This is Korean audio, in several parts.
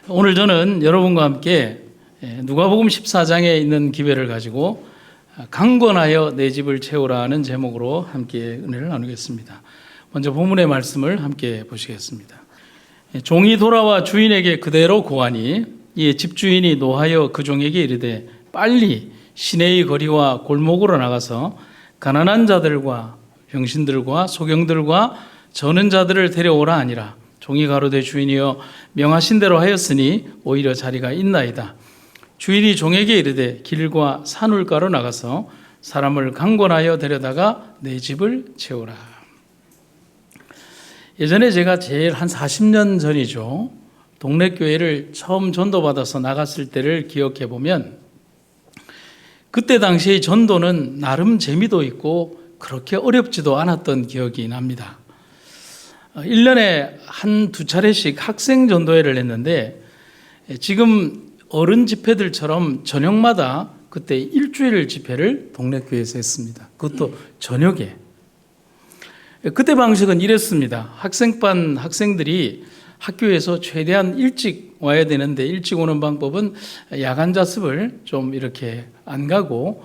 오늘 저는 여러분과 함께 누가복음 14장에 있는 기회를 가지고 강권하여 내 집을 채우라는 제목으로 함께 은혜를 나누겠습니다. 먼저 본문의 말씀을 함께 보시겠습니다. 종이 돌아와 주인에게 그대로 고하니 이에 집주인이 노하여 그 종에게 이르되 빨리 시내의 거리와 골목으로 나가서 가난한 자들과 병신들과 소경들과 저는 자들을 데려오라 하니라. 종이 가로되 주인이여 명하신 대로 하였으니 오히려 자리가 있나이다. 주인이 종에게 이르되 길과 산울가로 나가서 사람을 강권하여 데려다가 내 집을 채우라. 예전에 제가 제일 한 40년 전이죠. 동네 교회를 처음 전도받아서 나갔을 때를 기억해 보면 그때 당시의 전도는 나름 재미도 있고 그렇게 어렵지도 않았던 기억이 납니다. 1년에 한두 차례씩 학생 전도회를 했는데 지금 어른 집회들처럼 저녁마다 그때 일주일 집회를 동네 교회에서 했습니다. 그것도 저녁에. 그때 방식은 이랬습니다. 학생반 학생들이 학교에서 최대한 일찍 와야 되는데 일찍 오는 방법은 야간 자습을 좀 이렇게 안 가고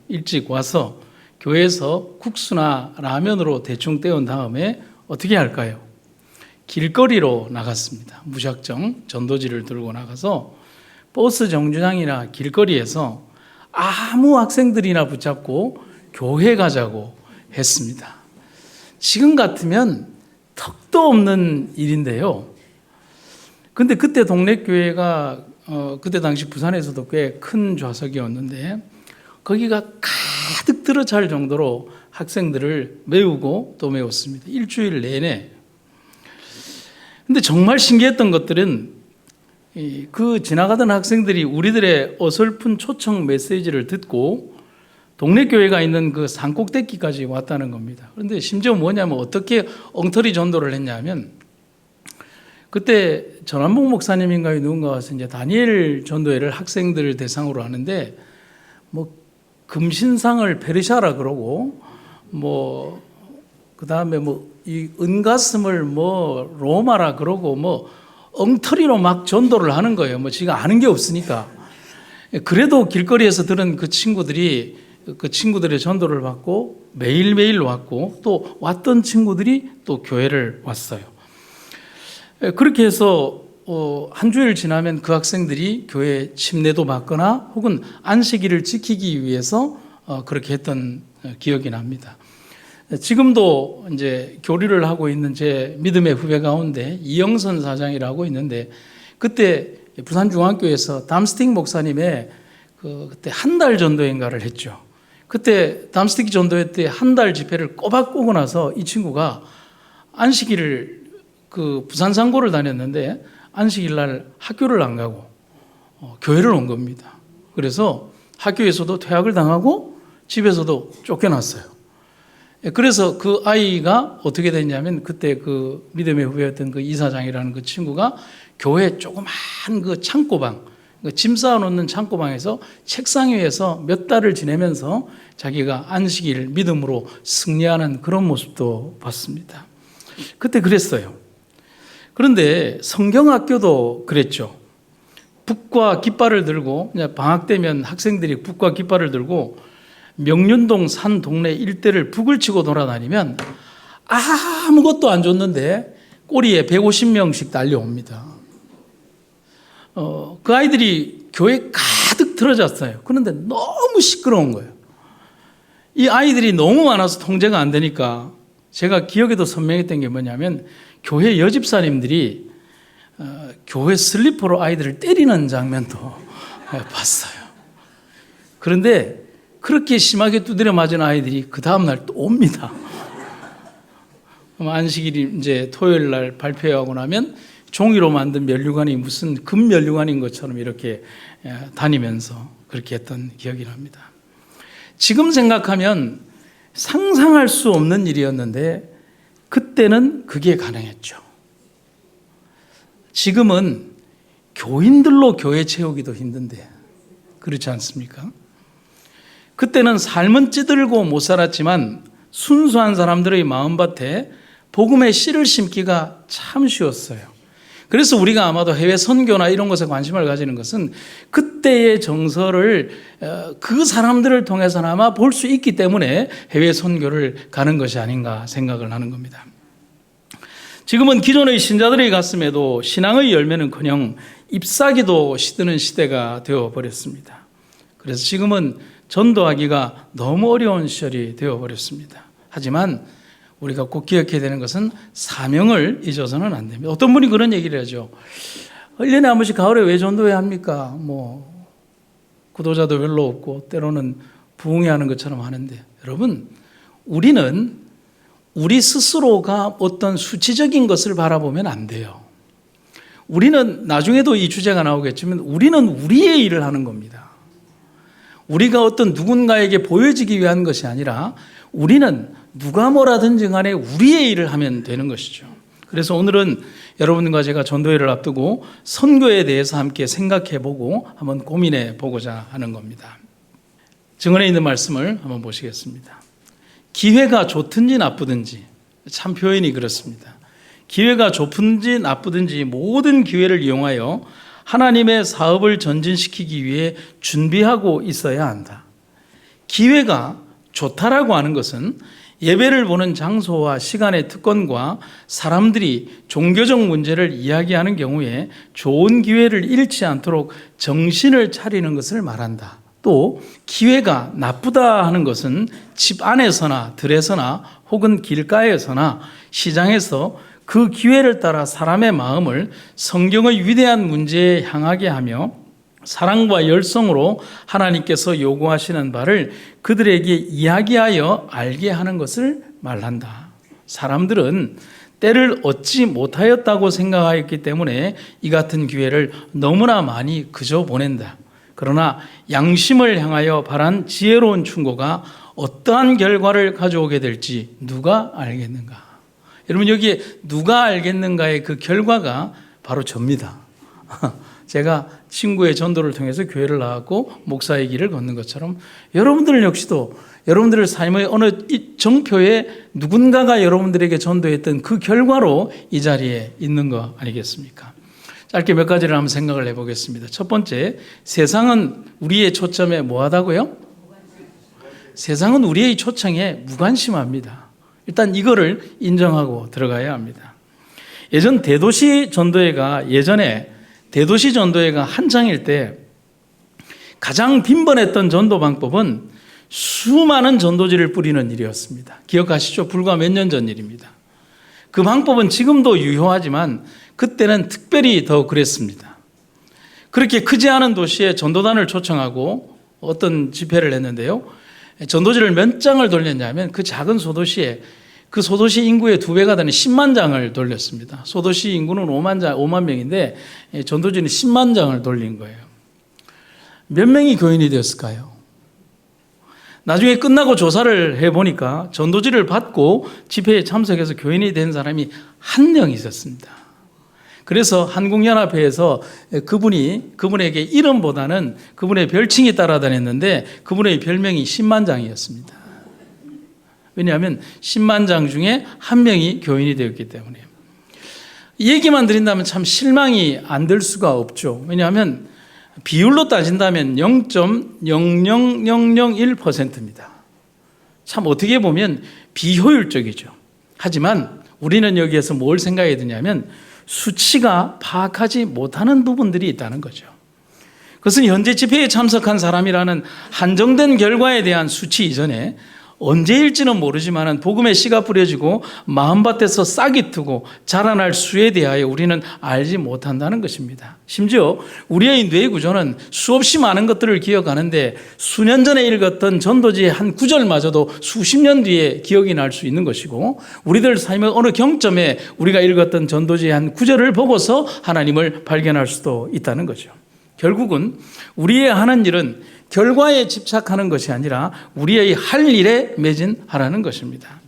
일찍 와서 교회에서 국수나 라면으로 대충 때운 다음에 어떻게 할까요? 길거리로 나갔습니다. 무작정 전도지를 들고 나가서 버스 정류장이나 길거리에서 아무 학생들이나 붙잡고 교회 가자고 했습니다. 지금 같으면 턱도 없는 일인데요. 근데 그때 동네 교회가 그때 당시 부산에서도 꽤 큰 좌석이었는데 거기가 가득 들어찰 정도로 학생들을 메우고 또 메웠습니다. 일주일 내내. 근데 정말 신기했던 것들은 그 지나가던 학생들이 우리들의 어설픈 초청 메시지를 듣고 동네 교회가 있는 그 산꼭대기까지 왔다는 겁니다. 그런데 심지어 뭐냐면 어떻게 엉터리 전도를 했냐면 그때 전한복 목사님인가요? 누군가 와서 이제 다니엘 전도회를 학생들 대상으로 하는데 뭐 금신상을 페르시아라 그러고 뭐 그다음에 뭐 이 은가슴을 뭐 로마라 그러고 뭐 엉터리로 막 전도를 하는 거예요. 뭐 지가 아는 게 없으니까. 그래도 길거리에서 들은 그 친구들이 그 친구들의 전도를 받고 매일매일 왔고 또 왔던 친구들이 또 교회를 왔어요. 그렇게 해서 한 주일 지나면 그 학생들이 교회 침례도 받거나 혹은 안식일을 지키기 위해서 그렇게 했던 기억이 납니다. 지금도 이제 교류를 하고 있는 제 믿음의 후배 가운데 이영선 사장이라고 있는데 그때 부산중앙교회에서 담스틱 목사님의 그때 한 달 전도회인가를 했죠. 그때 담스틱 전도회 때 한 달 집회를 꼬박 꼬고 나서 이 친구가 안식일을 그 부산 상고를 다녔는데 안식일 날 학교를 안 가고 교회를 온 겁니다. 그래서 학교에서도 퇴학을 당하고 집에서도 쫓겨났어요. 그래서 그 아이가 어떻게 됐냐면 그때 그 믿음의 후배였던 그 이사장이라는 그 친구가 교회 조그만 그 창고방, 짐 쌓아놓는 창고방에서 책상 위에서 몇 달을 지내면서 자기가 안식일 믿음으로 승리하는 그런 모습도 봤습니다. 그때 그랬어요. 그런데 성경학교도 그랬죠. 북과 깃발을 들고 방학 되면 학생들이 북과 깃발을 들고 명륜동 산 동네 일대를 북을 치고 돌아다니면 아무것도 안 줬는데 꼬리에 150명씩 달려옵니다. 그 아이들이 교회에 가득 들어졌어요. 그런데 너무 시끄러운 거예요. 이 아이들이 너무 많아서 통제가 안 되니까 제가 기억에도 선명했던 게 뭐냐면 교회 여집사님들이 교회 슬리퍼로 아이들을 때리는 장면도 봤어요. 그런데 그렇게 심하게 두드려 맞은 아이들이 그 다음날 또 옵니다. 안식일이 이제 토요일 날 발표하고 나면 종이로 만든 면류관이 무슨 금면류관인 것처럼 이렇게 다니면서 그렇게 했던 기억이 납니다. 지금 생각하면 상상할 수 없는 일이었는데 그때는 그게 가능했죠. 지금은 교인들로 교회 채우기도 힘든데 그렇지 않습니까? 그때는 삶은 찌들고 못 살았지만 순수한 사람들의 마음밭에 복음의 씨를 심기가 참 쉬웠어요. 그래서 우리가 아마도 해외 선교나 이런 것에 관심을 가지는 것은 그때의 정서를 그 사람들을 통해서나마 볼 수 있기 때문에 해외 선교를 가는 것이 아닌가 생각을 하는 겁니다. 지금은 기존의 신자들의 가슴에도 신앙의 열매는커녕 잎사귀도 시드는 시대가 되어버렸습니다. 그래서 지금은 전도하기가 너무 어려운 시절이 되어버렸습니다. 하지만 우리가 꼭 기억해야 되는 것은 사명을 잊어서는 안 됩니다. 어떤 분이 그런 얘기를 하죠. 1년에 한 번씩 가을에 왜 전도해야 합니까? 구도자도 별로 없고 때로는 부흥회하는 것처럼 하는데, 여러분, 우리는 우리 스스로가 어떤 수치적인 것을 바라보면 안 돼요. 우리는 나중에도 이 주제가 나오겠지만 우리는 우리의 일을 하는 겁니다. 우리가 어떤 누군가에게 보여지기 위한 것이 아니라 우리는 누가 뭐라든지 간에 우리의 일을 하면 되는 것이죠. 그래서 오늘은 여러분과 제가 전도회를 앞두고 선교에 대해서 함께 생각해보고 한번 고민해 보고자 하는 겁니다. 증언에 있는 말씀을 한번 보시겠습니다. 기회가 좋든지 나쁘든지, 참 표현이 그렇습니다. 기회가 좋든지 나쁘든지 모든 기회를 이용하여 하나님의 사업을 전진시키기 위해 준비하고 있어야 한다. 기회가 좋다라고 하는 것은 예배를 보는 장소와 시간의 특권과 사람들이 종교적 문제를 이야기하는 경우에 좋은 기회를 잃지 않도록 정신을 차리는 것을 말한다. 또 기회가 나쁘다 하는 것은 집 안에서나 들에서나 혹은 길가에서나 시장에서 그 기회를 따라 사람의 마음을 성경의 위대한 문제에 향하게 하며 사랑과 열성으로 하나님께서 요구하시는 바를 그들에게 이야기하여 알게 하는 것을 말한다. 사람들은 때를 얻지 못하였다고 생각하였기 때문에 이 같은 기회를 너무나 많이 그저 보낸다. 그러나 양심을 향하여 바란 지혜로운 충고가 어떠한 결과를 가져오게 될지 누가 알겠는가? 여러분, 여기에 누가 알겠는가의 그 결과가 바로 접니다. 제가 친구의 전도를 통해서 교회를 나왔고 목사의 길을 걷는 것처럼 여러분들 역시도 여러분들의 삶의 어느 정표에 누군가가 여러분들에게 전도했던 그 결과로 이 자리에 있는 거 아니겠습니까? 짧게 몇 가지를 한번 생각을 해보겠습니다. 첫 번째, 세상은 우리의 초점에 뭐하다고요? 세상은 우리의 초청에 무관심합니다. 일단 이거를 인정하고 들어가야 합니다. 예전에 대도시 전도회가 한창일 때 가장 빈번했던 전도 방법은 수많은 전도지를 뿌리는 일이었습니다. 기억하시죠? 불과 몇 년 전 일입니다. 그 방법은 지금도 유효하지만 그때는 특별히 더 그랬습니다. 그렇게 크지 않은 도시에 전도단을 초청하고 어떤 집회를 했는데요. 전도지를 몇 장을 돌렸냐면 그 작은 소도시에 그 소도시 인구의 2배가 되는 10만 장을 돌렸습니다. 소도시 인구는 5만 명인데 전도지는 10만 장을 돌린 거예요. 몇 명이 교인이 되었을까요? 나중에 끝나고 조사를 해보니까 전도지를 받고 집회에 참석해서 교인이 된 사람이 한 명 있었습니다. 그래서 한국연합회에서 그분에게 이름보다는 그분의 별칭이 따라다녔는데 그분의 별명이 10만 장이었습니다. 왜냐하면 10만 장 중에 한 명이 교인이 되었기 때문에. 이 얘기만 드린다면 참 실망이 안 될 수가 없죠. 왜냐하면 비율로 따진다면 0.00001%입니다. 참 어떻게 보면 비효율적이죠. 하지만 우리는 여기에서 뭘 생각해야 되냐면 수치가 파악하지 못하는 부분들이 있다는 거죠. 그것은 현재 집회에 참석한 사람이라는 한정된 결과에 대한 수치 이전에 언제일지는 모르지만 복음의 씨가 뿌려지고 마음밭에서 싹이 트고 자라날 수에 대하여 우리는 알지 못한다는 것입니다. 심지어 우리의 뇌 구조는 수없이 많은 것들을 기억하는데 수년 전에 읽었던 전도지의 한 구절마저도 수십 년 뒤에 기억이 날 수 있는 것이고 우리들 삶의 어느 경점에 우리가 읽었던 전도지의 한 구절을 보고서 하나님을 발견할 수도 있다는 거죠. 결국은 우리의 하는 일은 결과에 집착하는 것이 아니라 우리의 할 일에 매진하라는 것입니다.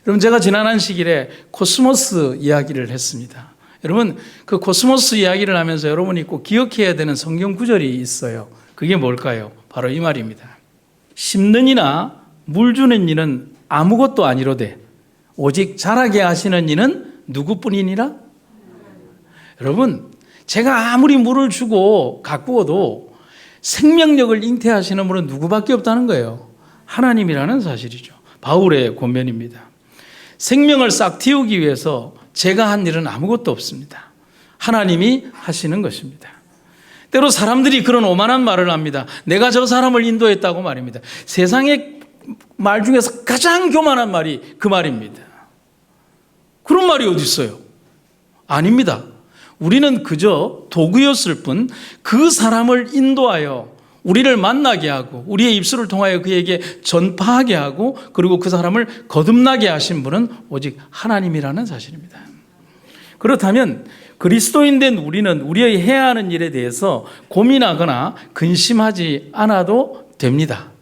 여러분, 제가 지난 안식일에 코스모스 이야기를 했습니다. 여러분, 그 코스모스 이야기를 하면서 여러분이 꼭 기억해야 되는 성경 구절이 있어요. 그게 뭘까요? 바로 이 말입니다. 심는 이나 물 주는 이는 아무것도 아니로되 오직 자라게 하시는 이는 누구뿐이니라? 여러분, 제가 아무리 물을 주고 가꾸어도 생명력을 잉태하시는 분은 누구밖에 없다는 거예요. 하나님이라는 사실이죠. 바울의 권면입니다. 생명을 싹 틔우기 위해서 제가 한 일은 아무것도 없습니다. 하나님이 하시는 것입니다. 때로 사람들이 그런 오만한 말을 합니다. 내가 저 사람을 인도했다고 말입니다. 세상의 말 중에서 가장 교만한 말이 그 말입니다. 그런 말이 어디 있어요? 아닙니다. 우리는 그저 도구였을 뿐 그 사람을 인도하여 우리를 만나게 하고 우리의 입술을 통하여 그에게 전파하게 하고 그리고 그 사람을 거듭나게 하신 분은 오직 하나님이라는 사실입니다. 그렇다면 그리스도인 된 우리는 우리의 해야 하는 일에 대해서 고민하거나 근심하지 않아도 됩니다.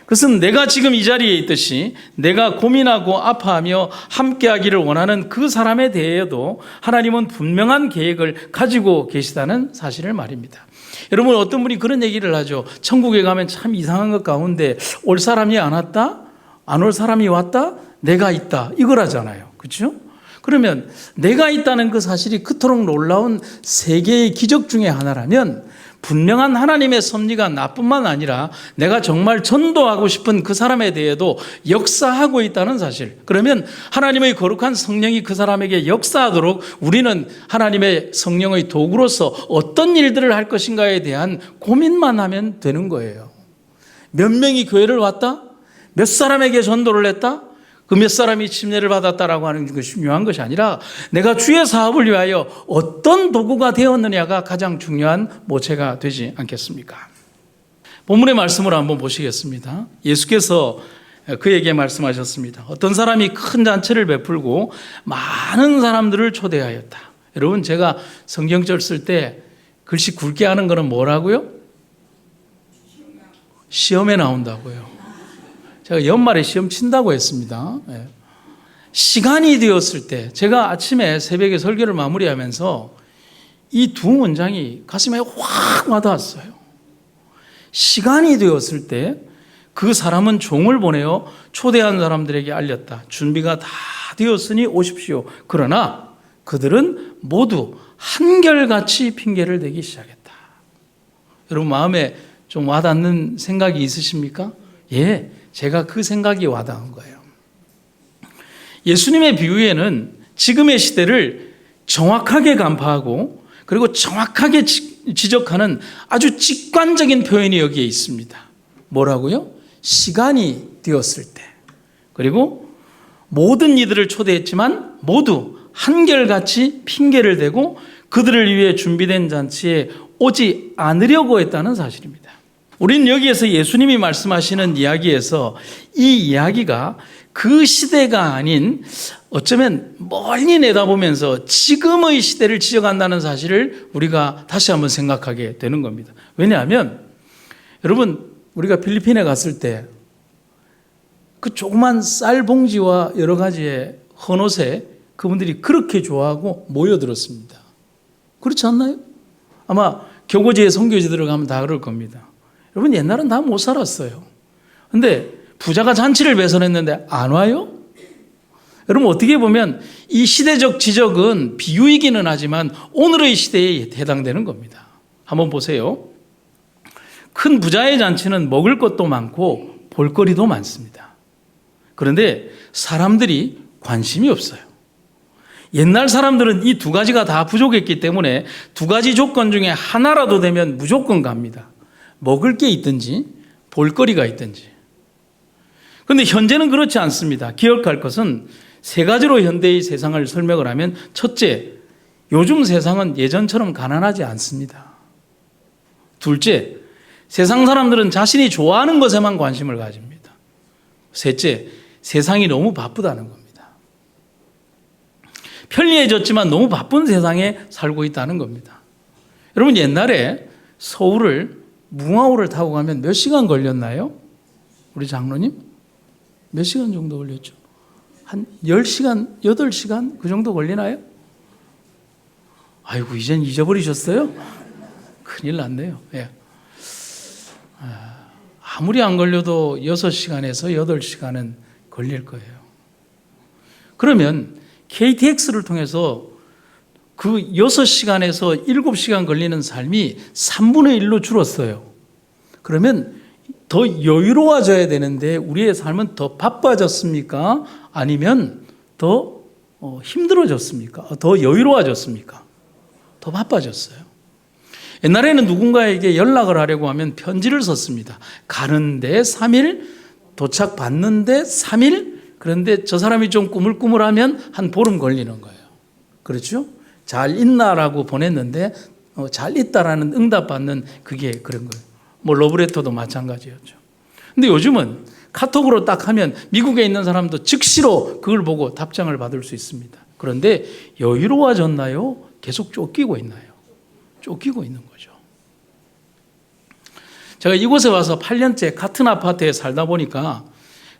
그것은 내가 지금 이 자리에 있듯이 내가 고민하고 아파하며 함께하기를 원하는 그 사람에 대해도 하나님은 분명한 계획을 가지고 계시다는 사실을 말입니다. 여러분, 어떤 분이 그런 얘기를 하죠. 천국에 가면 참 이상한 것 가운데 올 사람이 안 왔다? 안 올 사람이 왔다? 내가 있다. 이걸 하잖아요. 그렇죠? 그러면 내가 있다는 그 사실이 그토록 놀라운 세계의 기적 중에 하나라면 분명한 하나님의 섭리가 나뿐만 아니라 내가 정말 전도하고 싶은 그 사람에 대해도 역사하고 있다는 사실. 그러면 하나님의 거룩한 성령이 그 사람에게 역사하도록 우리는 하나님의 성령의 도구로서 어떤 일들을 할 것인가에 대한 고민만 하면 되는 거예요. 몇 명이 교회를 왔다? 몇 사람에게 전도를 했다? 그 몇 사람이 침례를 받았다라고 하는 것이 중요한 것이 아니라 내가 주의 사업을 위하여 어떤 도구가 되었느냐가 가장 중요한 모체가 되지 않겠습니까? 본문의 말씀을 한번 보시겠습니다. 예수께서 그에게 말씀하셨습니다. 어떤 사람이 큰 잔치를 베풀고 많은 사람들을 초대하였다. 여러분, 제가 성경절 쓸 때 글씨 굵게 하는 거는 뭐라고요? 시험에 나온다고요. 제가 연말에 시험 친다고 했습니다. 시간이 되었을 때, 제가 아침에 새벽에 설교를 마무리하면서 이 두 문장이 가슴에 확 와닿았어요. 시간이 되었을 때 그 사람은 종을 보내어 초대한 사람들에게 알렸다. 준비가 다 되었으니 오십시오. 그러나 그들은 모두 한결같이 핑계를 대기 시작했다. 여러분, 마음에 좀 와닿는 생각이 있으십니까? 예. 제가 그 생각이 와닿은 거예요. 예수님의 비유에는 지금의 시대를 정확하게 간파하고 그리고 정확하게 지적하는 아주 직관적인 표현이 여기에 있습니다. 뭐라고요? 시간이 되었을 때. 그리고 모든 이들을 초대했지만 모두 한결같이 핑계를 대고 그들을 위해 준비된 잔치에 오지 않으려고 했다는 사실입니다. 우리는 여기에서 예수님이 말씀하시는 이야기에서 이 이야기가 그 시대가 아닌 어쩌면 멀리 내다보면서 지금의 시대를 지적한다는 사실을 우리가 다시 한번 생각하게 되는 겁니다. 왜냐하면 여러분, 우리가 필리핀에 갔을 때 그 조그만 쌀 봉지와 여러 가지의 헌옷에 그분들이 그렇게 좋아하고 모여들었습니다. 그렇지 않나요? 아마 교고지에 선교지들을 가면 다 그럴 겁니다. 여러분, 옛날은 다 못 살았어요. 근데 부자가 잔치를 배설했는데 안 와요? 여러분, 어떻게 보면 이 시대적 지적은 비유이기는 하지만 오늘의 시대에 해당되는 겁니다. 한번 보세요. 큰 부자의 잔치는 먹을 것도 많고 볼거리도 많습니다. 그런데 사람들이 관심이 없어요. 옛날 사람들은 이 두 가지가 다 부족했기 때문에 두 가지 조건 중에 하나라도 되면 무조건 갑니다. 먹을 게 있든지 볼거리가 있든지. 그런데 현재는 그렇지 않습니다. 기억할 것은 세 가지로 현대의 세상을 설명을 하면, 첫째, 요즘 세상은 예전처럼 가난하지 않습니다. 둘째, 세상 사람들은 자신이 좋아하는 것에만 관심을 가집니다. 셋째, 세상이 너무 바쁘다는 겁니다. 편리해졌지만 너무 바쁜 세상에 살고 있다는 겁니다. 여러분, 옛날에 서울을 뭉아오를 타고 가면 몇 시간 걸렸나요? 우리 장로님? 몇 시간 정도 걸렸죠? 한 10시간, 8시간 그 정도 걸리나요? 아이고, 이젠 잊어버리셨어요? 큰일 났네요. 예. 아무리 안 걸려도 6시간에서 8시간은 걸릴 거예요. 그러면 KTX를 통해서 그 6시간에서 7시간 걸리는 삶이 3분의 1로 줄었어요. 그러면 더 여유로워져야 되는데 우리의 삶은 더 바빠졌습니까? 아니면 더 힘들어졌습니까? 더 여유로워졌습니까? 더 바빠졌어요. 옛날에는 누군가에게 연락을 하려고 하면 편지를 썼습니다. 가는데 3일, 도착 받는데 3일, 그런데 저 사람이 좀 꾸물꾸물하면 한 보름 걸리는 거예요. 그렇죠? 잘 있나라고 보냈는데 잘 있다라는 응답받는 그게 그런 거예요. 뭐 러브레터도 마찬가지였죠. 근데 요즘은 카톡으로 딱 하면 미국에 있는 사람도 즉시로 그걸 보고 답장을 받을 수 있습니다. 그런데 여유로워졌나요? 계속 쫓기고 있나요? 쫓기고 있는 거죠. 제가 이곳에 와서 8년째 같은 아파트에 살다 보니까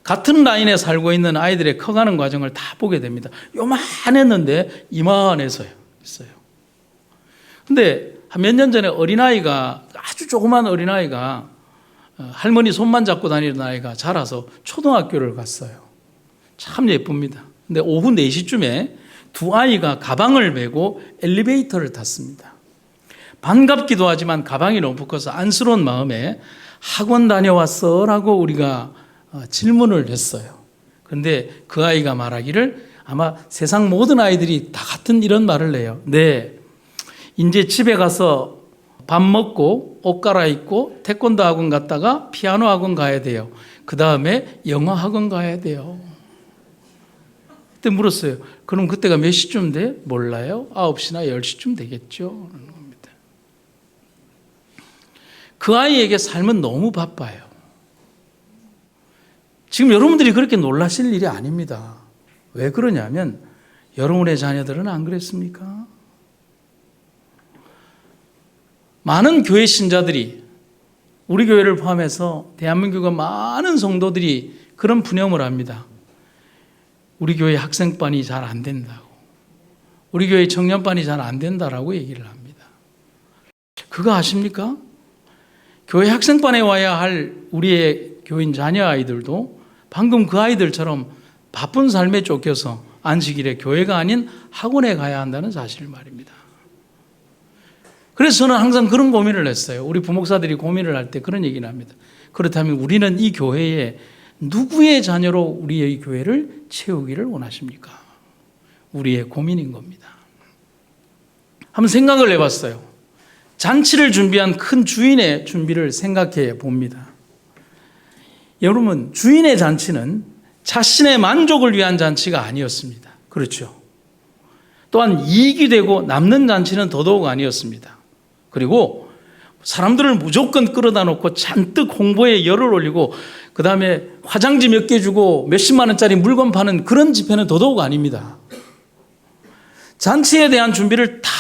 같은 라인에 살고 있는 아이들의 커가는 과정을 다 보게 됩니다. 요만했는데 이만해서요. 있어요. 근데 한 몇 년 전에 어린아이가, 아주 조그만 어린아이가 할머니 손만 잡고 다니는 아이가 자라서 초등학교를 갔어요. 참 예쁩니다. 근데 오후 4시쯤에 두 아이가 가방을 메고 엘리베이터를 탔습니다. 반갑기도 하지만 가방이 너무 커서 안쓰러운 마음에 학원 다녀왔어? 라고 우리가 질문을 했어요. 그런데 그 아이가 말하기를 아마 세상 모든 아이들이 다 같은 이런 말을 해요. 네, 이제 집에 가서 밥 먹고 옷 갈아입고 태권도 학원 갔다가 피아노 학원 가야 돼요. 그 다음에 영어 학원 가야 돼요. 그때 물었어요. 그럼 그때가 몇 시쯤 돼? 몰라요. 9시나 10시쯤 되겠죠. 그 아이에게 삶은 너무 바빠요. 지금 여러분들이 그렇게 놀라실 일이 아닙니다. 왜 그러냐면 여러분의 자녀들은 안 그랬습니까? 많은 교회 신자들이, 우리 교회를 포함해서 대한민국의 많은 성도들이 그런 푸념을 합니다. 우리 교회 학생반이 잘 안 된다고, 우리 교회 청년반이 잘 안 된다라고 얘기를 합니다. 그거 아십니까? 교회 학생반에 와야 할 우리의 교인 자녀 아이들도 방금 그 아이들처럼 바쁜 삶에 쫓겨서 안식일에 교회가 아닌 학원에 가야 한다는 사실을 말입니다. 그래서 저는 항상 그런 고민을 했어요. 우리 부목사들이 고민을 할 때 그런 얘기를 합니다. 그렇다면 우리는 이 교회에 누구의 자녀로 우리의 교회를 채우기를 원하십니까? 우리의 고민인 겁니다. 한번 생각을 해봤어요. 잔치를 준비한 큰 주인의 준비를 생각해 봅니다. 여러분, 주인의 잔치는 자신의 만족을 위한 잔치가 아니었습니다. 그렇죠. 또한 이익이 되고 남는 잔치는 더더욱 아니었습니다. 그리고 사람들을 무조건 끌어다 놓고 잔뜩 홍보에 열을 올리고 그 다음에 화장지 몇 개 주고 몇십만 원짜리 물건 파는 그런 집회는 더더욱 아닙니다. 잔치에 대한 준비를 다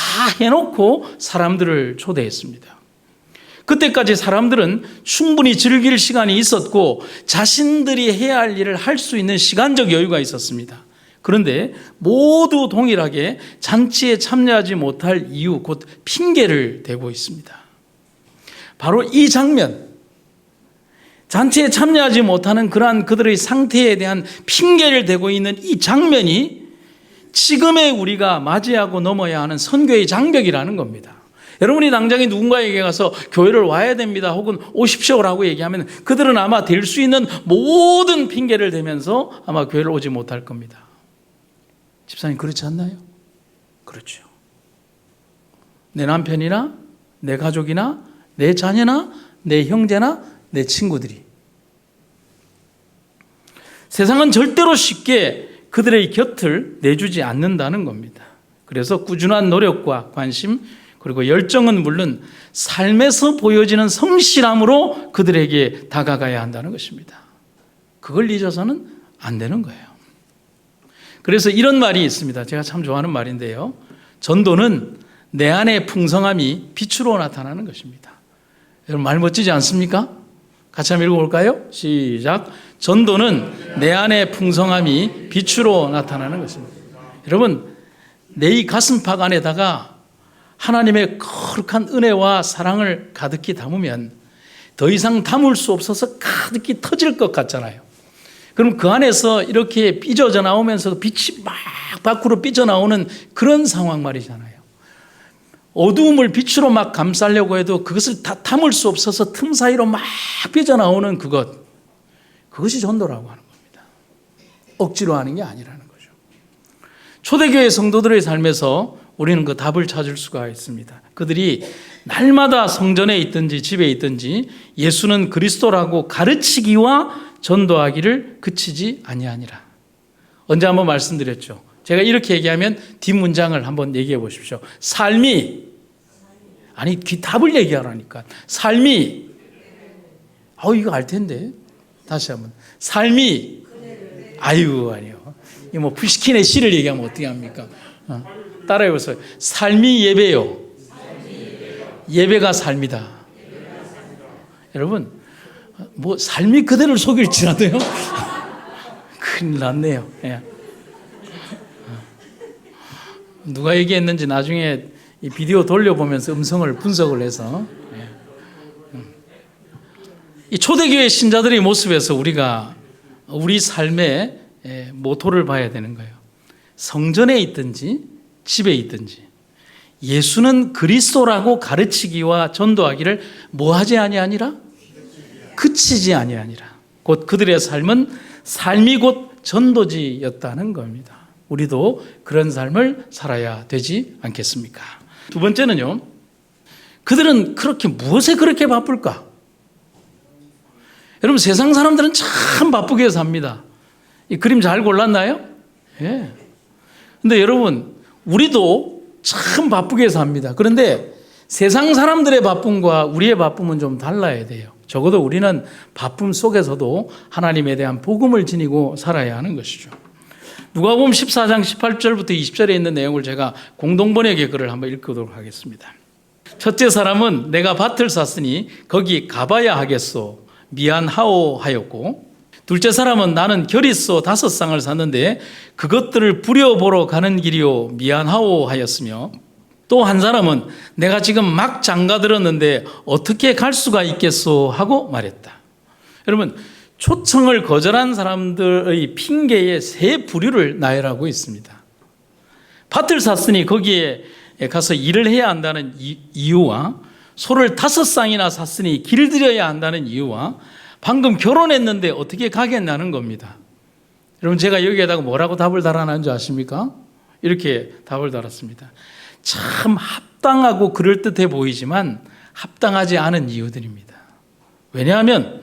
해놓고 사람들을 초대했습니다. 그때까지 사람들은 충분히 즐길 시간이 있었고 자신들이 해야 할 일을 할 수 있는 시간적 여유가 있었습니다. 그런데 모두 동일하게 잔치에 참여하지 못할 이유, 곧 핑계를 대고 있습니다. 바로 이 장면, 잔치에 참여하지 못하는 그러한 그들의 상태에 대한 핑계를 대고 있는 이 장면이 지금의 우리가 맞이하고 넘어야 하는 선교의 장벽이라는 겁니다. 여러분이 당장에 누군가에게 가서 교회를 와야 됩니다 혹은 오십시오라고 얘기하면 그들은 아마 될 수 있는 모든 핑계를 대면서 아마 교회를 오지 못할 겁니다. 집사님, 그렇지 않나요? 그렇죠. 내 남편이나 내 가족이나 내 자녀나 내 형제나 내 친구들이 세상은 절대로 쉽게 그들의 곁을 내주지 않는다는 겁니다. 그래서 꾸준한 노력과 관심 그리고 열정은 물론 삶에서 보여지는 성실함으로 그들에게 다가가야 한다는 것입니다. 그걸 잊어서는 안 되는 거예요. 그래서 이런 말이 있습니다. 제가 참 좋아하는 말인데요. 전도는 내 안의 풍성함이 빛으로 나타나는 것입니다. 여러분, 말 멋지지 않습니까? 같이 한번 읽어볼까요? 시작. 전도는 내 안의 풍성함이 빛으로 나타나는 것입니다. 여러분, 내 이 가슴팍 안에다가 하나님의 거룩한 은혜와 사랑을 가득히 담으면 더 이상 담을 수 없어서 가득히 터질 것 같잖아요. 그럼 그 안에서 이렇게 삐져져 나오면서 빛이 막 밖으로 삐져나오는 그런 상황 말이잖아요. 어두움을 빛으로 막 감싸려고 해도 그것을 다 담을 수 없어서 틈 사이로 막 삐져나오는 그것이 전도라고 하는 겁니다. 억지로 하는 게 아니라는 거죠. 초대교회 성도들의 삶에서 우리는 그 답을 찾을 수가 있습니다. 그들이 날마다 성전에 있든지 집에 있든지 예수는 그리스도라고 가르치기와 전도하기를 그치지 아니하니라. 언제 한번 말씀드렸죠. 제가 이렇게 얘기하면 뒷문장을 한번 얘기해 보십시오. 삶이, 아니 답을 얘기하라니까. 삶이, 이거 알 텐데. 다시 한번. 삶이, 아니요. 이 뭐 푸시킨의 시를 얘기하면 어떻게 합니까? 따라해 보세요. 삶이 예배요. 예배가 삶이다. 여러분, 뭐 삶이 그대를 속일지라도요. 큰일 났네요. 예. 누가 얘기했는지 나중에 이 비디오 돌려보면서 음성을 분석을 해서 이 초대교회 신자들의 모습에서 우리가 우리 삶의 모토를 봐야 되는 거예요. 성전에 있든지 집에 있든지 예수는 그리스도라고 가르치기와 전도하기를 뭐하지 아니하니라? 그치지 아니하니라. 곧 그들의 삶은 삶이 곧 전도지였다는 겁니다. 우리도 그런 삶을 살아야 되지 않겠습니까? 두 번째는요, 그들은 무엇에 그렇게 바쁠까? 여러분, 세상 사람들은 참 바쁘게 삽니다. 이 그림 잘 골랐나요? 예. 근데 여러분, 우리도 참 바쁘게 삽니다. 그런데 세상 사람들의 바쁨과 우리의 바쁨은 좀 달라야 돼요. 적어도 우리는 바쁨 속에서도 하나님에 대한 복음을 지니고 살아야 하는 것이죠. 누가복음 14장 18절부터 20절에 있는 내용을 제가 공동번역의 글을 한번 읽도록 하겠습니다. 첫째 사람은 내가 밭을 샀으니 거기 가봐야 하겠소 미안하오 하였고, 둘째 사람은 나는 결의소 5쌍을 샀는데 그것들을 부려보러 가는 길이요 미안하오 하였으며, 또 한 사람은 내가 지금 막 장가들었는데 어떻게 갈 수가 있겠소 하고 말했다. 여러분, 초청을 거절한 사람들의 핑계에 세 부류를 나열하고 있습니다. 밭을 샀으니 거기에 가서 일을 해야 한다는 이유와, 소를 5쌍이나 샀으니 길들여야 한다는 이유와, 방금 결혼했는데 어떻게 가겠냐는 겁니다. 여러분, 제가 여기에다가 뭐라고 답을 달아놨는 줄 아십니까? 이렇게 답을 달았습니다. 참 합당하고 그럴듯해 보이지만 합당하지 않은 이유들입니다. 왜냐하면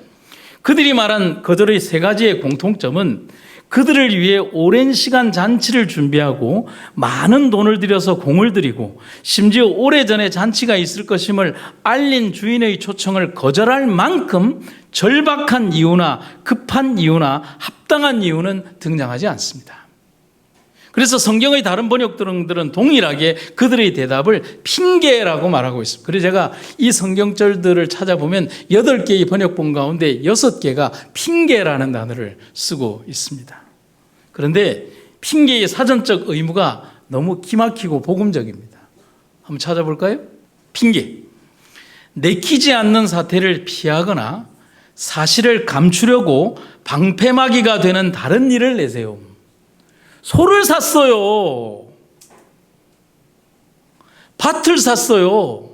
그들이 말한 거절의 3가지의 공통점은 그들을 위해 오랜 시간 잔치를 준비하고 많은 돈을 들여서 공을 들이고 심지어 오래전에 잔치가 있을 것임을 알린 주인의 초청을 거절할 만큼 절박한 이유나 급한 이유나 합당한 이유는 등장하지 않습니다. 그래서 성경의 다른 번역들은 동일하게 그들의 대답을 핑계라고 말하고 있습니다. 그래서 제가 이 성경절들을 찾아보면 8개의 번역본 가운데 6개가 핑계라는 단어를 쓰고 있습니다. 그런데 핑계의 사전적 의무가 너무 기막히고 복음적입니다. 한번 찾아볼까요? 핑계. 내키지 않는 사태를 피하거나 사실을 감추려고 방패막이가 되는 다른 일을 내세요. 소를 샀어요. 밭을 샀어요.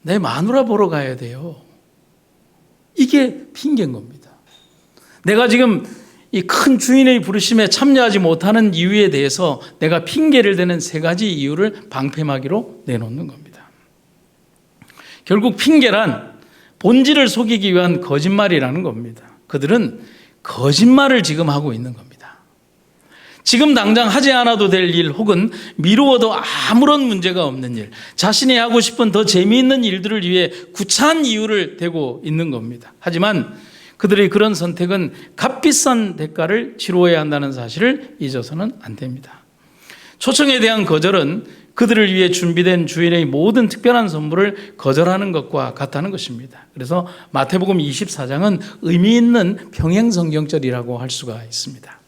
내 마누라 보러 가야 돼요. 이게 핑계인 겁니다. 내가 지금 이 큰 주인의 부르심에 참여하지 못하는 이유에 대해서 내가 핑계를 대는 3가지 이유를 방패막이로 내놓는 겁니다. 결국 핑계란 본질을 속이기 위한 거짓말이라는 겁니다. 그들은 거짓말을 지금 하고 있는 겁니다. 지금 당장 하지 않아도 될 일 혹은 미루어도 아무런 문제가 없는 일, 자신이 하고 싶은 더 재미있는 일들을 위해 구차한 이유를 대고 있는 겁니다. 하지만 그들의 그런 선택은 값비싼 대가를 치루어야 한다는 사실을 잊어서는 안 됩니다. 초청에 대한 거절은 그들을 위해 준비된 주인의 모든 특별한 선물을 거절하는 것과 같다는 것입니다. 그래서 마태복음 24장은 의미 있는 평행성경절이라고 할 수가 있습니다.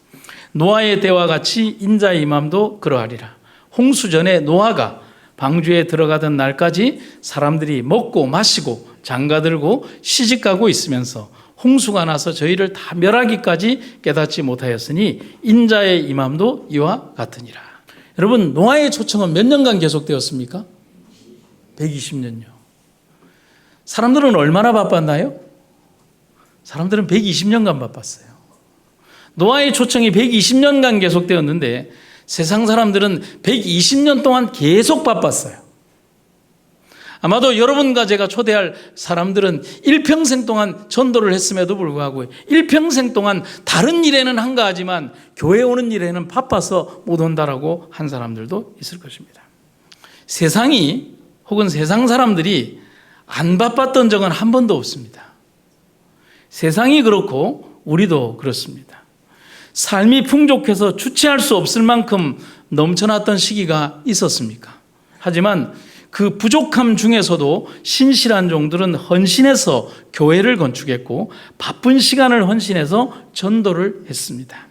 노아의 때와 같이 인자의 임함도 그러하리라. 홍수 전에 노아가 방주에 들어가던 날까지 사람들이 먹고 마시고 장가들고 시집가고 있으면서 홍수가 나서 저희를 다 멸하기까지 깨닫지 못하였으니 인자의 임함도 이와 같으니라. 여러분, 노아의 초청은 몇 년간 계속되었습니까? 120년요. 사람들은 얼마나 바빴나요? 사람들은 120년간 바빴어요. 노아의 초청이 120년간 계속되었는데 세상 사람들은 120년 동안 계속 바빴어요. 아마도 여러분과 제가 초대할 사람들은 일평생 동안 전도를 했음에도 불구하고 일평생 동안 다른 일에는 한가하지만 교회 오는 일에는 바빠서 못 온다라고 한 사람들도 있을 것입니다. 세상이 혹은 세상 사람들이 안 바빴던 적은 한 번도 없습니다. 세상이 그렇고 우리도 그렇습니다. 삶이 풍족해서 주체할 수 없을 만큼 넘쳐났던 시기가 있었습니까? 하지만 그 부족함 중에서도 신실한 종들은 헌신해서 교회를 건축했고 바쁜 시간을 헌신해서 전도를 했습니다.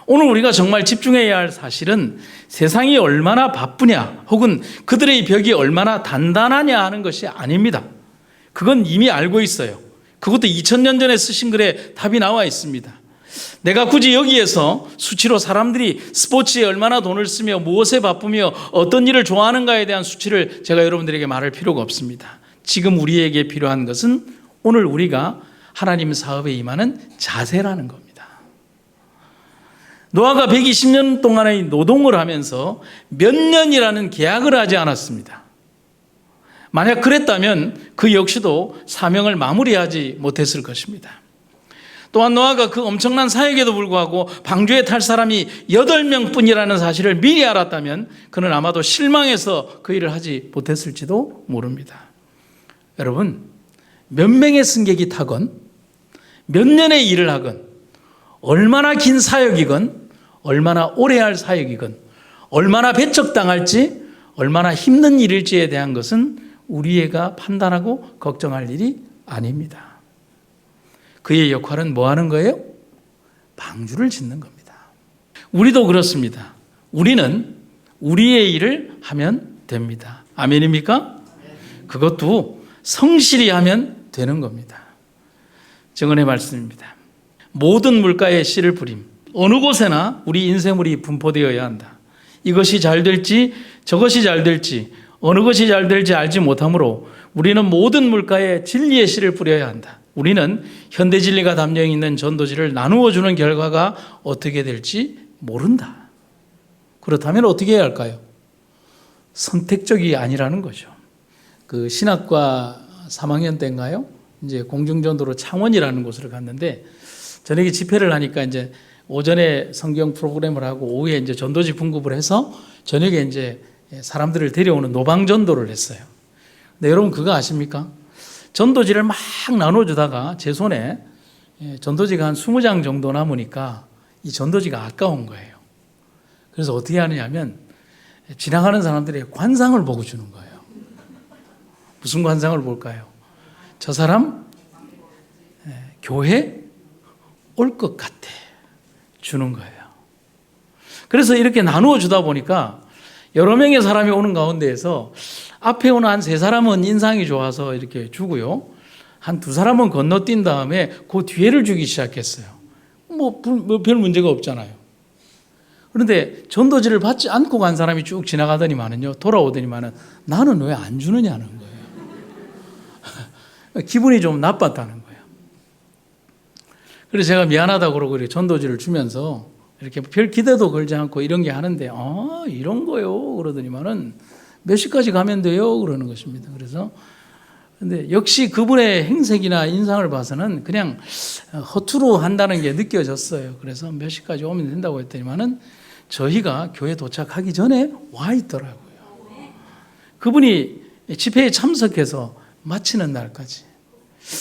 오늘 우리가 정말 집중해야 할 사실은 세상이 얼마나 바쁘냐 혹은 그들의 벽이 얼마나 단단하냐 하는 것이 아닙니다. 그건 이미 알고 있어요. 그것도 2000년 전에 쓰신 글에 답이 나와 있습니다. 내가 굳이 여기에서 수치로 사람들이 스포츠에 얼마나 돈을 쓰며 무엇에 바쁘며 어떤 일을 좋아하는가에 대한 수치를 제가 여러분들에게 말할 필요가 없습니다. 지금 우리에게 필요한 것은 오늘 우리가 하나님 사업에 임하는 자세라는 겁니다. 노아가 120년 동안의 노동을 하면서 몇 년이라는 계약을 하지 않았습니다. 만약 그랬다면 그 역시도 사명을 마무리하지 못했을 것입니다. 또한 노아가 그 엄청난 사역에도 불구하고 방주에 탈 사람이 8명 뿐이라는 사실을 미리 알았다면 그는 아마도 실망해서 그 일을 하지 못했을지도 모릅니다. 여러분, 몇 명의 승객이 타건 몇 년의 일을 하건 얼마나 긴 사역이건 얼마나 오래 할 사역이건 얼마나 배척당할지 얼마나 힘든 일일지에 대한 것은 우리가 판단하고 걱정할 일이 아닙니다. 그의 역할은 뭐 하는 거예요? 방주를 짓는 겁니다. 우리도 그렇습니다. 우리는 우리의 일을 하면 됩니다. 아멘입니까? 그것도 성실히 하면 되는 겁니다. 정언의 말씀입니다. 모든 물가에 씨를 뿌림. 어느 곳에나 우리 인생물이 분포되어야 한다. 이것이 잘 될지 저것이 잘 될지 어느 것이 잘 될지 알지 못하므로 우리는 모든 물가에 진리의 씨를 뿌려야 한다. 우리는 현대진리가 담겨 있는 전도지를 나누어 주는 결과가 어떻게 될지 모른다. 그렇다면 어떻게 해야 할까요? 선택적이 아니라는 거죠. 그 신학과 3학년 때인가요? 이제 공중전도로 창원이라는 곳을 갔는데 저녁에 집회를 하니까 이제 오전에 성경 프로그램을 하고 오후에 이제 전도지 분급을 해서 저녁에 이제 사람들을 데려오는 노방전도를 했어요. 근데 여러분 그거 아십니까? 전도지를 막 나눠주다가 제 손에 전도지가 한 20장 정도 남으니까 이 전도지가 아까운 거예요. 그래서 어떻게 하느냐면 지나가는 사람들의 관상을 보고 주는 거예요. 무슨 관상을 볼까요? 저 사람 교회 올 것 같아 주는 거예요. 그래서 이렇게 나누어 주다 보니까 여러 명의 사람이 오는 가운데에서 앞에 오는 한 3사람은 인상이 좋아서 이렇게 주고요. 한 2사람은 건너뛴 다음에 그 뒤에를 주기 시작했어요. 뭐 별 문제가 없잖아요. 그런데 전도지를 받지 않고 간 사람이 쭉 지나가더니만은요, 돌아오더니만은 나는 왜 안 주느냐는 거예요. 기분이 좀 나빴다는 거예요. 그래서 제가 미안하다고 그러고 이렇게 전도지를 주면서 이렇게 별 기대도 걸지 않고 이런 게 하는데, 이런 거요. 그러더니만은 몇 시까지 가면 돼요? 그러는 것입니다. 그래서, 근데 역시 그분의 행색이나 인상을 봐서는 그냥 허투루 한다는 게 느껴졌어요. 그래서 몇 시까지 오면 된다고 했더니만은 저희가 교회 도착하기 전에 와 있더라고요. 그분이 집회에 참석해서 마치는 날까지.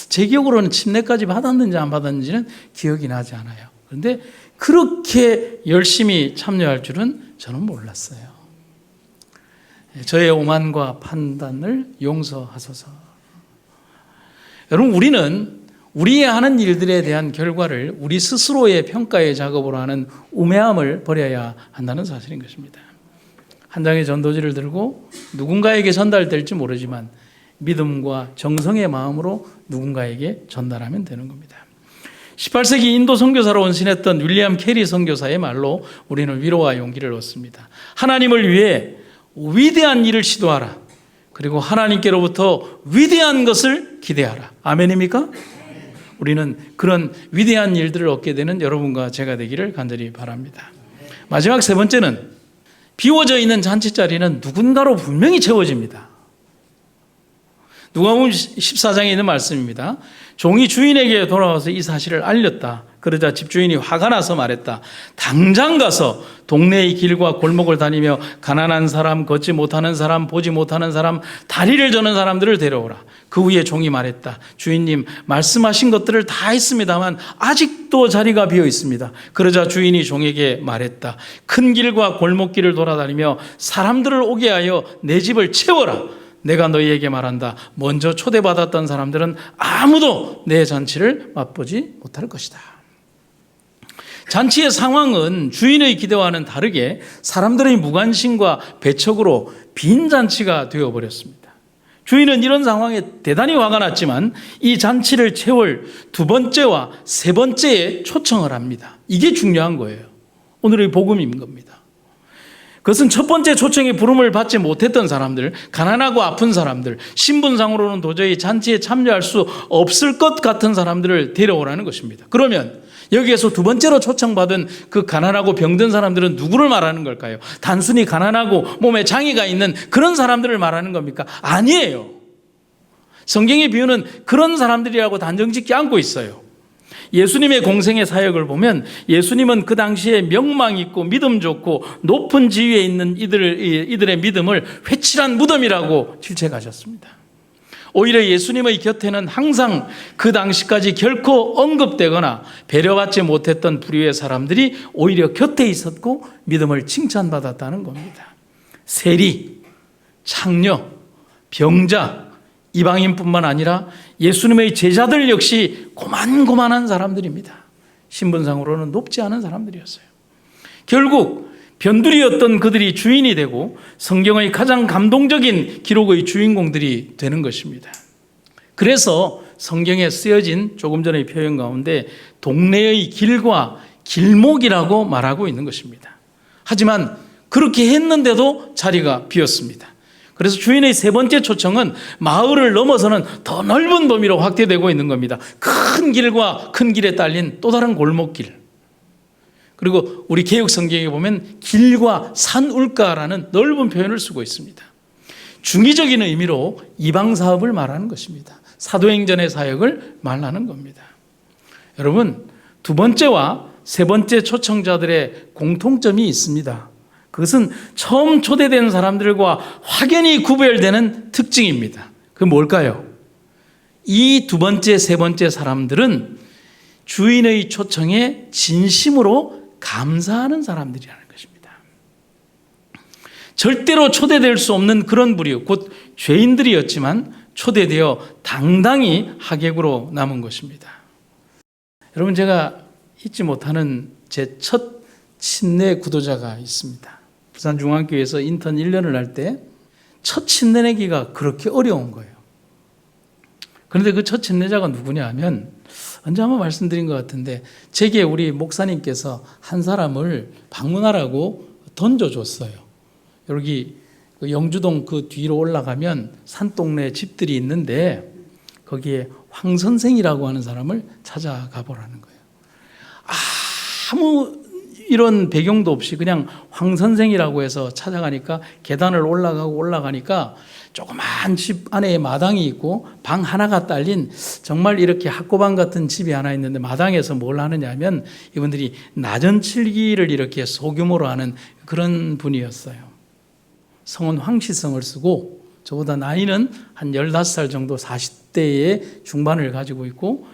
제 기억으로는 침례까지 받았는지 안 받았는지는 기억이 나지 않아요. 그런데 그렇게 열심히 참여할 줄은 저는 몰랐어요. 저의 오만과 판단을 용서하소서. 여러분, 우리는 우리의 하는 일들에 대한 결과를 우리 스스로의 평가의 작업으로 하는 우매함을 버려야 한다는 사실인 것입니다. 한 장의 전도지를 들고 누군가에게 전달될지 모르지만 믿음과 정성의 마음으로 누군가에게 전달하면 되는 겁니다. 18세기 인도 선교사로 헌신했던 윌리엄 캐리 선교사의 말로 우리는 위로와 용기를 얻습니다. 하나님을 위해 위대한 일을 시도하라. 그리고 하나님께로부터 위대한 것을 기대하라. 아멘입니까? 우리는 그런 위대한 일들을 얻게 되는 여러분과 제가 되기를 간절히 바랍니다. 마지막 세 번째는 비워져 있는 잔치 자리는 누군가로 분명히 채워집니다. 누가복음 14장에 있는 말씀입니다. 종이 주인에게 돌아와서 이 사실을 알렸다. 그러자 집주인이 화가 나서 말했다. 당장 가서 동네의 길과 골목을 다니며 가난한 사람, 걷지 못하는 사람, 보지 못하는 사람, 다리를 저는 사람들을 데려오라. 그 후에 종이 말했다. 주인님, 말씀하신 것들을 다 했습니다만 아직도 자리가 비어 있습니다. 그러자 주인이 종에게 말했다. 큰 길과 골목길을 돌아다니며 사람들을 오게 하여 내 집을 채워라. 내가 너희에게 말한다. 먼저 초대받았던 사람들은 아무도 내 잔치를 맛보지 못할 것이다. 잔치의 상황은 주인의 기대와는 다르게 사람들의 무관심과 배척으로 빈 잔치가 되어버렸습니다. 주인은 이런 상황에 대단히 화가 났지만 이 잔치를 채울 두 번째와 세 번째에 초청을 합니다. 이게 중요한 거예요. 오늘의 복음인 겁니다. 그것은 첫 번째 초청의 부름을 받지 못했던 사람들, 가난하고 아픈 사람들, 신분상으로는 도저히 잔치에 참여할 수 없을 것 같은 사람들을 데려오라는 것입니다. 그러면 여기에서 두 번째로 초청받은 그 가난하고 병든 사람들은 누구를 말하는 걸까요? 단순히 가난하고 몸에 장애가 있는 그런 사람들을 말하는 겁니까? 아니에요. 성경의 비유는 그런 사람들이라고 단정짓지 않고 있어요. 예수님의 공생의 사역을 보면 예수님은 그 당시에 명망 있고 믿음 좋고 높은 지위에 있는 이들의 믿음을 회칠한 무덤이라고 질책하셨습니다. 오히려 예수님의 곁에는 항상 그 당시까지 결코 언급되거나 배려받지 못했던 부류의 사람들이 오히려 곁에 있었고 믿음을 칭찬받았다는 겁니다. 세리, 창녀, 병자, 이방인뿐만 아니라 예수님의 제자들 역시 고만고만한 사람들입니다. 신분상으로는 높지 않은 사람들이었어요. 결국 변두리였던 그들이 주인이 되고 성경의 가장 감동적인 기록의 주인공들이 되는 것입니다. 그래서 성경에 쓰여진 조금 전의 표현 가운데 동네의 길과 길목이라고 말하고 있는 것입니다. 하지만 그렇게 했는데도 자리가 비었습니다. 그래서 주인의 세 번째 초청은 마을을 넘어서는 더 넓은 범위로 확대되고 있는 겁니다. 큰 길과 큰 길에 딸린 또 다른 골목길. 그리고 우리 개역 성경에 보면 길과 산울가라는 넓은 표현을 쓰고 있습니다. 중의적인 의미로 이방 사업을 말하는 것입니다. 사도행전의 사역을 말하는 겁니다. 여러분, 두 번째와 세 번째 초청자들의 공통점이 있습니다. 그것은 처음 초대된 사람들과 확연히 구별되는 특징입니다. 그게 뭘까요? 이 두 번째, 세 번째 사람들은 주인의 초청에 진심으로 감사하는 사람들이라는 것입니다. 절대로 초대될 수 없는 그런 부류, 곧 죄인들이었지만 초대되어 당당히 하객으로 남은 것입니다. 여러분, 제가 잊지 못하는 제 첫 침례 구도자가 있습니다. 부산중앙교회에서 인턴 1년을 할 때 첫 침례기가 그렇게 어려운 거예요. 그런데 그 첫 침례자가 누구냐 하면 언제 한번 말씀드린 것 같은데 제게 우리 목사님께서 한 사람을 방문하라고 던져줬어요. 여기 영주동 그 뒤로 올라가면 산동네 집들이 있는데 거기에 황 선생이라고 하는 사람을 찾아가 보라는 거예요. 아무 이런 배경도 없이 그냥 황 선생이라고 해서 찾아가니까 계단을 올라가니까 조그만 집 안에 마당이 있고 방 하나가 딸린 정말 이렇게 학고방 같은 집이 하나 있는데 마당에서 뭘 하느냐 하면 이분들이 나전칠기를 이렇게 소규모로 하는 그런 분이었어요. 성은 황시성을 쓰고 저보다 나이는 한 15살 정도 40대의 중반을 가지고 있고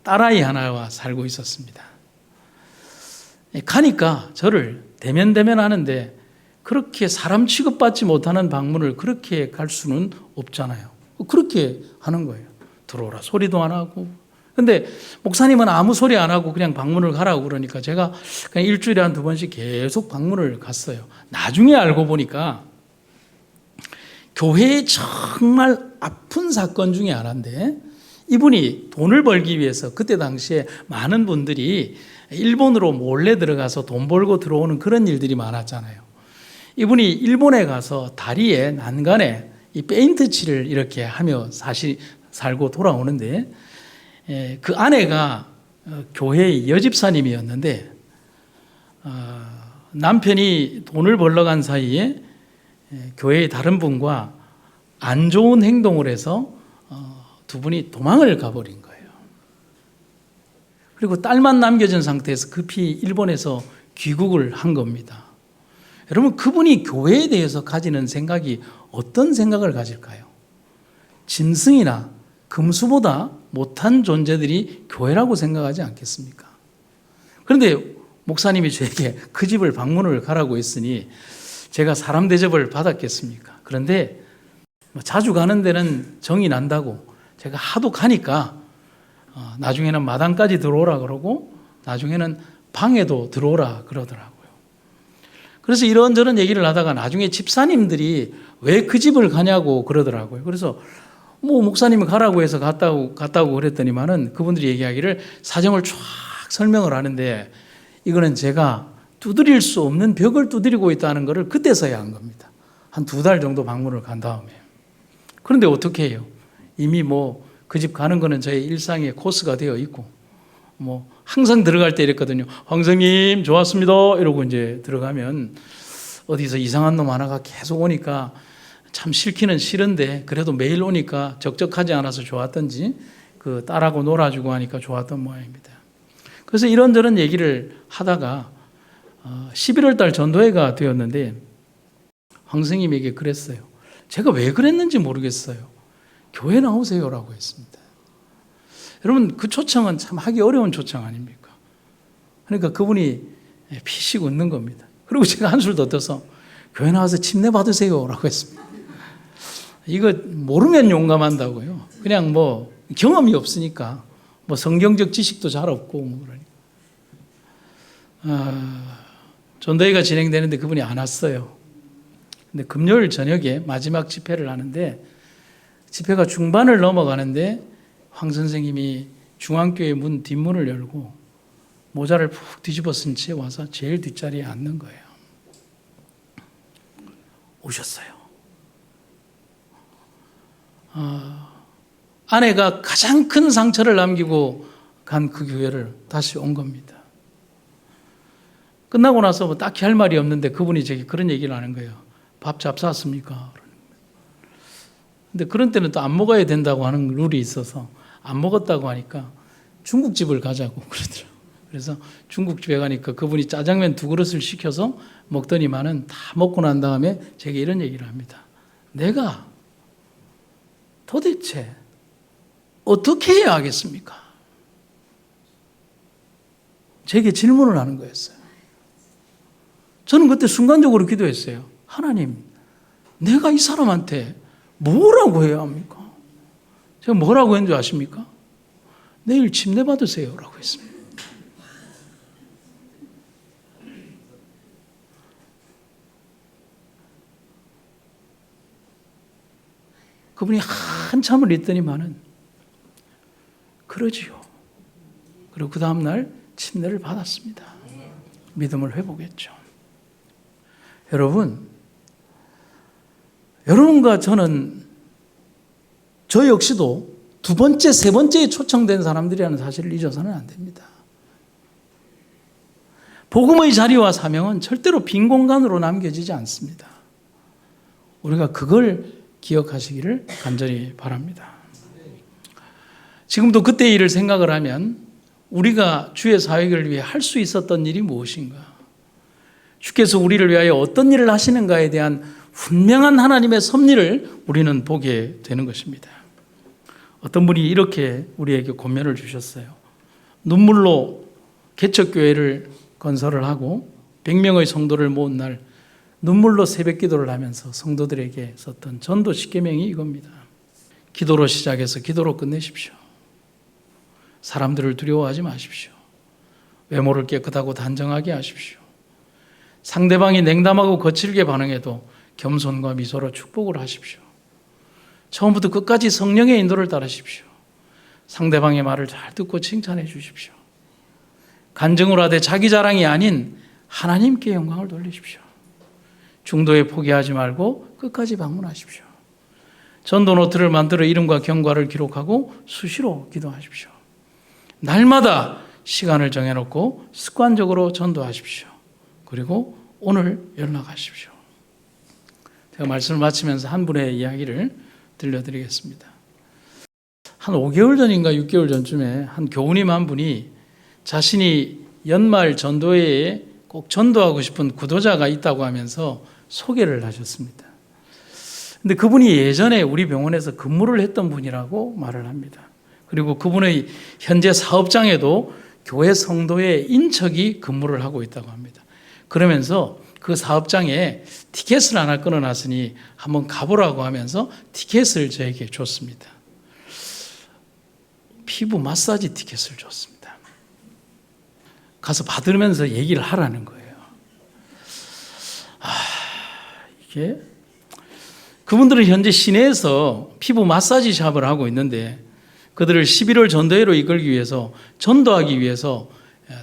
딸아이 하나와 살고 있었습니다. 가니까 저를 대면대면 하는데 그렇게 사람 취급받지 못하는 방문을 그렇게 갈 수는 없잖아요. 그렇게 하는 거예요. 들어오라 소리도 안 하고. 근데 목사님은 아무 소리 안 하고 그냥 방문을 가라고 그러니까 제가 그냥 일주일에 한 2번씩 계속 방문을 갔어요. 나중에 알고 보니까 교회에 정말 아픈 사건 중에 하나인데 이분이 돈을 벌기 위해서 그때 당시에 많은 분들이 일본으로 몰래 들어가서 돈 벌고 들어오는 그런 일들이 많았잖아요. 이분이 일본에 가서 다리에 난간에 이 페인트 칠을 이렇게 하며 살고 돌아오는데, 그 아내가 교회의 여집사님이었는데, 남편이 돈을 벌러 간 사이에 교회의 다른 분과 안 좋은 행동을 해서 두 분이 도망을 가버린 거예요. 그리고 딸만 남겨진 상태에서 급히 일본에서 귀국을 한 겁니다. 여러분, 그분이 교회에 대해서 가지는 생각이 어떤 생각을 가질까요? 짐승이나 금수보다 못한 존재들이 교회라고 생각하지 않겠습니까? 그런데 목사님이 저에게 그 집을 방문을 가라고 했으니 제가 사람 대접을 받았겠습니까? 그런데 자주 가는 데는 정이 난다고 제가 하도 가니까 나중에는 마당까지 들어오라 그러고 나중에는 방에도 들어오라 그러더라고요. 그래서 이런저런 얘기를 하다가 나중에 집사님들이 왜 그 집을 가냐고 그러더라고요. 그래서 목사님이 가라고 해서 갔다고 그랬더니만은 그분들이 얘기하기를 사정을 쫙 설명을 하는데, 이거는 제가 두드릴 수 없는 벽을 두드리고 있다는 것을 그때서야 한 겁니다. 한 2달 정도 방문을 간 다음에. 그런데 어떻게 해요? 이미 그 집 가는 거는 저의 일상의 코스가 되어 있고, 항상 들어갈 때 이랬거든요. 황성님 좋았습니다 이러고 이제 들어가면 어디서 이상한 놈 하나가 계속 오니까 참 싫기는 싫은데 그래도 매일 오니까 적적하지 않아서 좋았던지 그 딸하고 놀아주고 하니까 좋았던 모양입니다. 그래서 이런저런 얘기를 하다가 11월 달 전도회가 되었는데 황성님에게 그랬어요. 제가 왜 그랬는지 모르겠어요. 교회 나오세요라고 했습니다. 여러분, 그 초청은 참 하기 어려운 초청 아닙니까? 그러니까 그분이 피식 웃는 겁니다. 그리고 제가 한술 더 떠서 교회 나와서 침례 받으세요라고 했습니다. 이거 모르면 용감한다고요. 그냥 경험이 없으니까 성경적 지식도 잘 없고 그러니까. 전도회가 진행되는데 그분이 안 왔어요. 근데 금요일 저녁에 마지막 집회를 하는데 집회가 중반을 넘어가는데 황 선생님이 중앙교회 문 뒷문을 열고 모자를 푹 뒤집어 쓴 채 와서 제일 뒷자리에 앉는 거예요. 오셨어요. 아내가 가장 큰 상처를 남기고 간 그 교회를 다시 온 겁니다. 끝나고 나서 딱히 할 말이 없는데 그분이 저기 그런 얘기를 하는 거예요. 밥 잡쌌습니까? 근데 그런 때는 또 안 먹어야 된다고 하는 룰이 있어서 안 먹었다고 하니까 중국집을 가자고 그러더라고요. 그래서 중국집에 가니까 그분이 짜장면 2그릇을 시켜서 먹더니만은 다 먹고 난 다음에 제게 이런 얘기를 합니다. 내가 도대체 어떻게 해야 하겠습니까? 제게 질문을 하는 거였어요. 저는 그때 순간적으로 기도했어요. 하나님, 내가 이 사람한테 뭐라고 해야 합니까? 제가 뭐라고 했는 줄 아십니까? 내일 침례 받으세요 라고 했습니다. 그분이 한참을 있더니만은 그러지요. 그리고 그 다음날 침례를 받았습니다. 믿음을 회복했죠. 여러분과 저는 저 역시도 2번째, 3번째에 초청된 사람들이라는 사실을 잊어서는 안 됩니다. 복음의 자리와 사명은 절대로 빈 공간으로 남겨지지 않습니다. 우리가 그걸 기억하시기를 간절히 바랍니다. 지금도 그때의 일을 생각을 하면 우리가 주의 사역을 위해 할 수 있었던 일이 무엇인가? 주께서 우리를 위하여 어떤 일을 하시는가에 대한 분명한 하나님의 섭리를 우리는 보게 되는 것입니다. 어떤 분이 이렇게 우리에게 권면을 주셨어요. 눈물로 개척교회를 건설을 하고 100명의 성도를 모은 날 눈물로 새벽 기도를 하면서 성도들에게 썼던 전도 10계명이 이겁니다. 기도로 시작해서 기도로 끝내십시오. 사람들을 두려워하지 마십시오. 외모를 깨끗하고 단정하게 하십시오. 상대방이 냉담하고 거칠게 반응해도 겸손과 미소로 축복을 하십시오. 처음부터 끝까지 성령의 인도를 따르십시오. 상대방의 말을 잘 듣고 칭찬해 주십시오. 간증을 하되 자기 자랑이 아닌 하나님께 영광을 돌리십시오. 중도에 포기하지 말고 끝까지 방문하십시오. 전도 노트를 만들어 이름과 경과를 기록하고 수시로 기도하십시오. 날마다 시간을 정해놓고 습관적으로 전도하십시오. 그리고 오늘 연락하십시오. 제가 말씀을 마치면서 한 분의 이야기를 들려드리겠습니다. 한 5개월 전인가 6개월 전쯤에 한 교우님 한 분이 자신이 연말 전도회에 꼭 전도하고 싶은 구도자가 있다고 하면서 소개를 하셨습니다. 근데 그분이 예전에 우리 병원에서 근무를 했던 분이라고 말을 합니다. 그리고 그분의 현재 사업장에도 교회 성도의 인척이 근무를 하고 있다고 합니다. 그러면서 그 사업장에 티켓을 하나 끊어놨으니 한번 가보라고 하면서 티켓을 저에게 줬습니다. 피부 마사지 티켓을 줬습니다. 가서 받으면서 얘기를 하라는 거예요. 이게 그분들은 현재 시내에서 피부 마사지 샵을 하고 있는데 그들을 11월 전도회로 이끌기 위해서 전도하기 위해서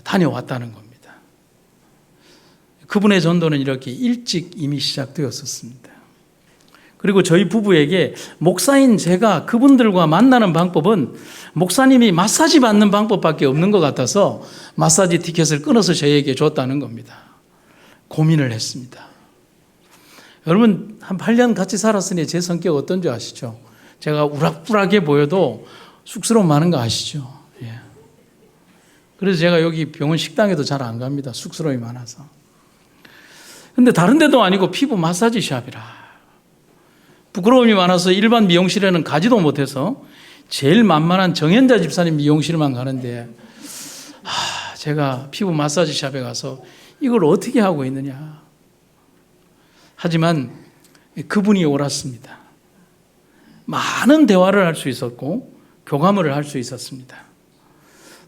다녀왔다는 겁니다. 그분의 전도는 이렇게 일찍 이미 시작되었었습니다. 그리고 저희 부부에게 목사인 제가 그분들과 만나는 방법은 목사님이 마사지 받는 방법밖에 없는 것 같아서 마사지 티켓을 끊어서 저에게 줬다는 겁니다. 고민을 했습니다. 여러분 한 8년 같이 살았으니 제 성격 어떤지 아시죠? 제가 우락부락해 보여도 쑥스러움 많은 거 아시죠? 예. 그래서 제가 여기 병원 식당에도 잘 안 갑니다. 쑥스러움이 많아서. 근데 다른 데도 아니고 피부 마사지 샵이라. 부끄러움이 많아서 일반 미용실에는 가지도 못해서 제일 만만한 정현자 집사님 미용실만 가는데 제가 피부 마사지 샵에 가서 이걸 어떻게 하고 있느냐. 하지만 그분이 옳았습니다. 많은 대화를 할 수 있었고 교감을 할 수 있었습니다.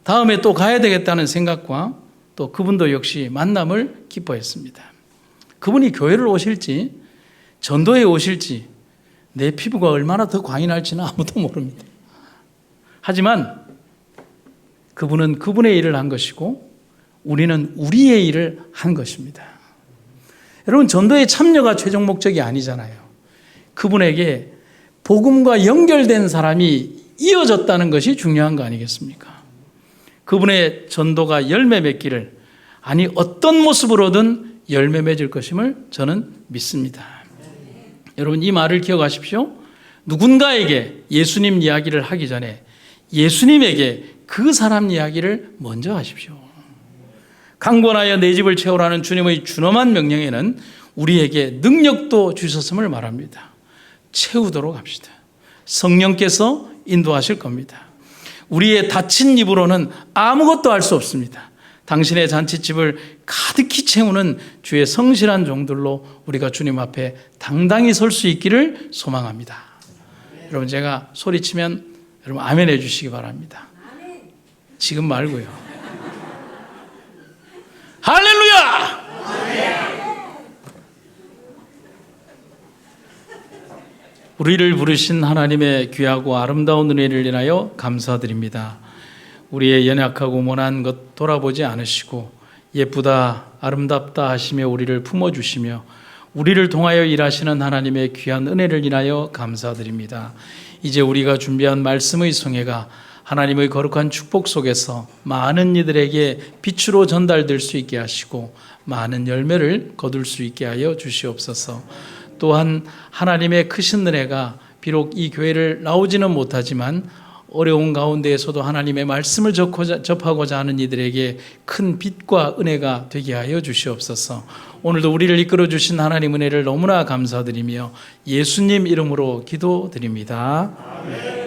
다음에 또 가야 되겠다는 생각과 또 그분도 역시 만남을 기뻐했습니다. 그분이 교회를 오실지 전도에 오실지 내 피부가 얼마나 더 광이 날지는 아무도 모릅니다. 하지만 그분은 그분의 일을 한 것이고 우리는 우리의 일을 한 것입니다. 여러분 전도에 참여가 최종 목적이 아니잖아요. 그분에게 복음과 연결된 사람이 이어졌다는 것이 중요한 거 아니겠습니까? 그분의 전도가 열매 맺기를 아니 어떤 모습으로든 열매 맺을 것임을 저는 믿습니다. 여러분 이 말을 기억하십시오. 누군가에게 예수님 이야기를 하기 전에 예수님에게 그 사람 이야기를 먼저 하십시오. 강권하여 내 집을 채우라는 주님의 준엄한 명령에는 우리에게 능력도 주셨음을 말합니다. 채우도록 합시다. 성령께서 인도하실 겁니다. 우리의 닫힌 입으로는 아무것도 할 수 없습니다. 당신의 잔치집을 가득히 채우는 주의 성실한 종들로 우리가 주님 앞에 당당히 설 수 있기를 소망합니다. 여러분 제가 소리치면 여러분 아멘 해주시기 바랍니다. 지금 말고요. 할렐루야! 우리를 부르신 하나님의 귀하고 아름다운 은혜를 인하여 감사드립니다. 우리의 연약하고 모난 것 돌아보지 않으시고 예쁘다 아름답다 하시며 우리를 품어주시며 우리를 통하여 일하시는 하나님의 귀한 은혜를 인하여 감사드립니다. 이제 우리가 준비한 말씀의 성회가 하나님의 거룩한 축복 속에서 많은 이들에게 빛으로 전달될 수 있게 하시고 많은 열매를 거둘 수 있게 하여 주시옵소서. 또한 하나님의 크신 은혜가 비록 이 교회를 나오지는 못하지만 어려운 가운데에서도 하나님의 말씀을 접하고자 하는 이들에게 큰 빛과 은혜가 되게 하여 주시옵소서. 오늘도 우리를 이끌어 주신 하나님 은혜를 너무나 감사드리며 예수님 이름으로 기도드립니다. 아멘.